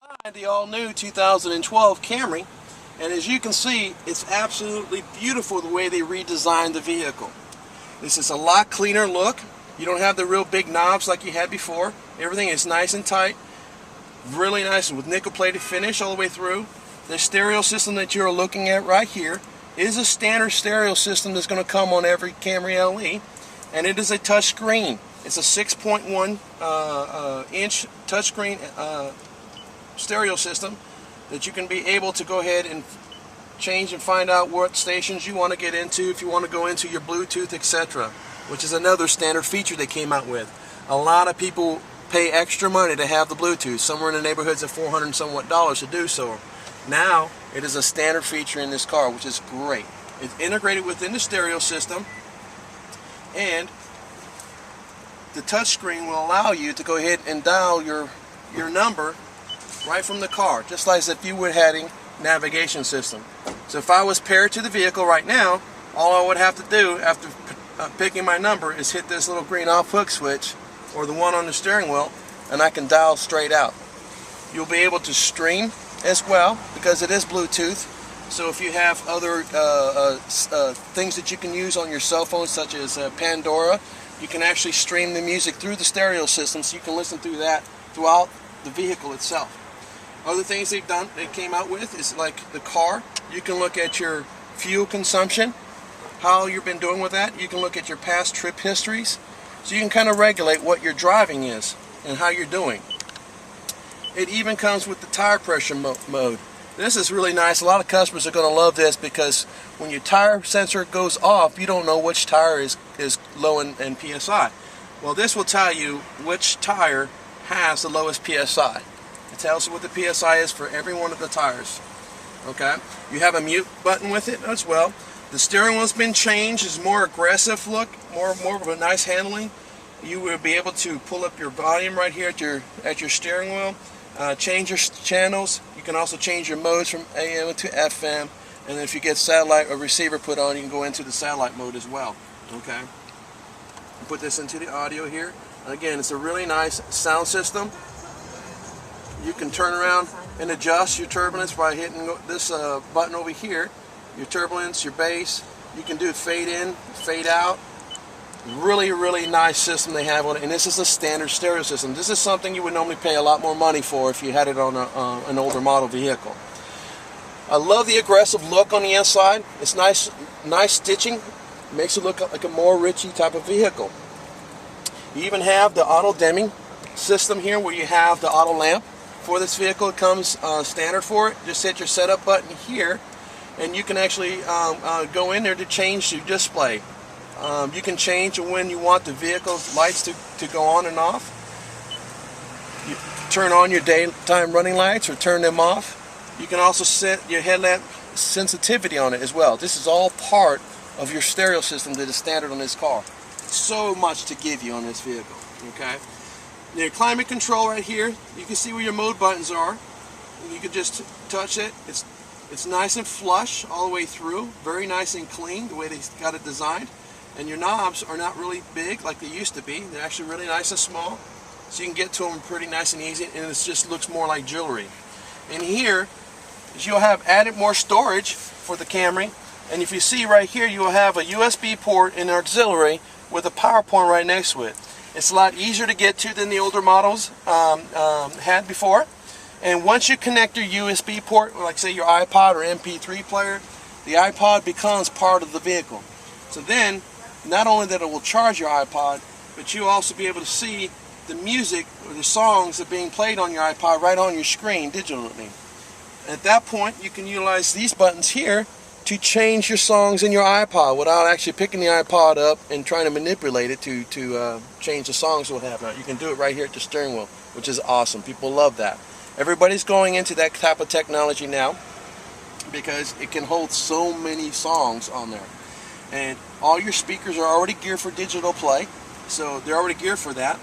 Inside the all-new 2012 Camry, and as you can see, it's absolutely beautiful the way they redesigned the vehicle. This is a lot cleaner look. You don't have the real big knobs like you had before. Everything is nice and tight, really nice with nickel-plated finish all the way through. The stereo system that you're looking at right here is a standard stereo system that's going to come on every Camry LE, and it is a touchscreen. It's a 6.1 inch touchscreen stereo system that you can be able to go ahead and change and find out what stations you want to get into, if you want to go into your Bluetooth, etc., which is another standard feature they came out with. A lot of people pay extra money to have the Bluetooth, somewhere in the neighborhoods of $400 and somewhat to do so. Now it is a standard feature in this car, which is great. It's integrated within the stereo system, and the touchscreen will allow you to go ahead and dial your number right from the car, just like as if you were having navigation system. So if I was paired to the vehicle right now, all I would have to do after picking my number is hit this little green off hook switch, or the one on the steering wheel, and I can dial straight out. You'll be able to stream as well because it is Bluetooth. So if you have other things that you can use on your cell phone, such as Pandora, you can actually stream the music through the stereo system, so you can listen through that throughout the vehicle itself. Other things they came out with is like the car. You can look at your fuel consumption, how you've been doing with that. You can look at your past trip histories, so you can kind of regulate what your driving is and how you're doing. It even comes with the tire pressure mode. This is really nice. A lot of customers are going to love this because when your tire sensor goes off, you don't know which tire is low in PSI. Well, this will tell you which tire has the lowest PSI. It tells you what the PSI is for every one of the tires. Okay? You have a mute button with it as well. The steering wheel's been changed. It's more aggressive look, more of a nice handling. You will be able to pull up your volume right here at your steering wheel. Change your channels. You can also change your modes from AM to FM, and then if you get satellite or receiver put on, you can go into the satellite mode as well. Okay, put this into the audio here. Again, it's a really nice sound system. You can turn around and adjust your turbulence by hitting this button over here. Your turbulence, your bass. You can do fade in, fade out. Really nice system they have on it, and this is a standard stereo system. This is something you would normally pay a lot more money for if you had it on an older model vehicle. I love the aggressive look on the inside. It's nice stitching. It makes it look like a more richy type of vehicle. You even have the auto dimming system here, where you have the auto lamp for this vehicle. It comes standard for it. Just hit your setup button here, and you can actually go in there to change the display. You can change when you want the vehicle's lights to go on and off. You turn on your daytime running lights or turn them off. You can also set your headlamp sensitivity on it as well. This is all part of your stereo system that is standard on this car. So much to give you on this vehicle. Okay. Your climate control right here. You can see where your mode buttons are. You can just touch it. It's nice and flush all the way through. Very nice and clean the way they got it designed. And your knobs are not really big like they used to be. They're actually really nice and small, so you can get to them pretty nice and easy, and it just looks more like jewelry. And here is you'll have added more storage for the Camry, and if you see right here, you will have a USB port and auxiliary with a power point right next to it. It's a lot easier to get to than the older models had before. And once you connect your USB port, like say your iPod or MP3 player, the iPod becomes part of the vehicle. So then, not only that it will charge your iPod, but you'll also be able to see the music or the songs that are being played on your iPod right on your screen digitally. At that point, you can utilize these buttons here to change your songs in your iPod without actually picking the iPod up and trying to manipulate it to change the songs we'll have. You can do it right here at the steering wheel, which is awesome. People love that. Everybody's going into that type of technology now because it can hold so many songs on there. And all your speakers are already geared for digital play, so they're already geared for that.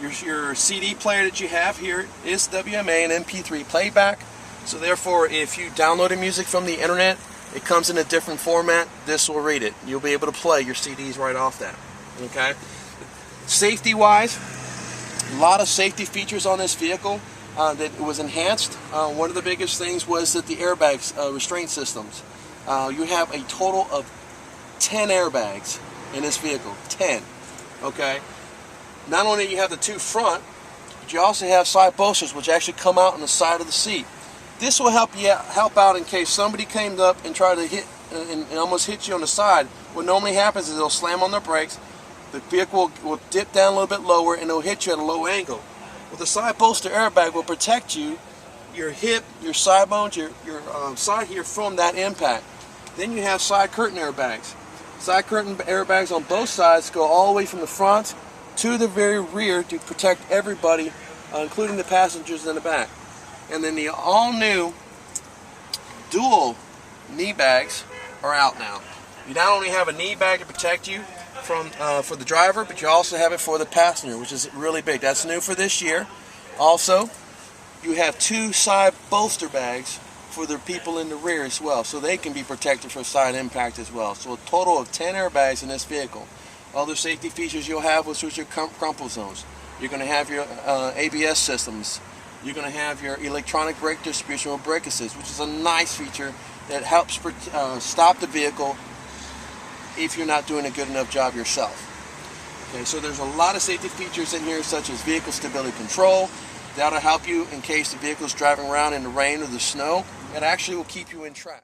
Your CD player that you have here is WMA and MP3 playback, so therefore if you download music from the internet, it comes in a different format. This will read it. You'll be able to play your CDs right off that. Okay. Safety wise, a lot of safety features on this vehicle. that it was enhanced. One of the biggest things was that the airbags, restraint systems. You have a total of 10 airbags in this vehicle. 10. Okay. Not only do you have the two front, but you also have side bolsters, which actually come out on the side of the seat. This will help out in case somebody came up and tried to hit and almost hit you on the side. What normally happens is they'll slam on their brakes, the vehicle will dip down a little bit lower, and it'll hit you at a low angle. Well, the side bolster airbag will protect you, your hip, your side bones, your side here from that impact. Then you have side curtain airbags. Side curtain airbags on both sides go all the way from the front to the very rear to protect everybody, including the passengers in the back. And then the all-new dual knee bags are out now. You not only have a knee bag to protect you from for the driver, but you also have it for the passenger, which is really big. That's new for this year. Also, you have two side bolster bags for the people in the rear as well, so they can be protected from side impact as well. So a total of 10 airbags in this vehicle. Other safety features you'll have was your crumple zones. You're going to have your ABS systems. You're going to have your electronic brake distribution or brake assist, which is a nice feature that helps stop the vehicle if you're not doing a good enough job yourself. Okay, so there's a lot of safety features in here, such as vehicle stability control. That'll help you in case the vehicle is driving around in the rain or the snow. It actually will keep you in track.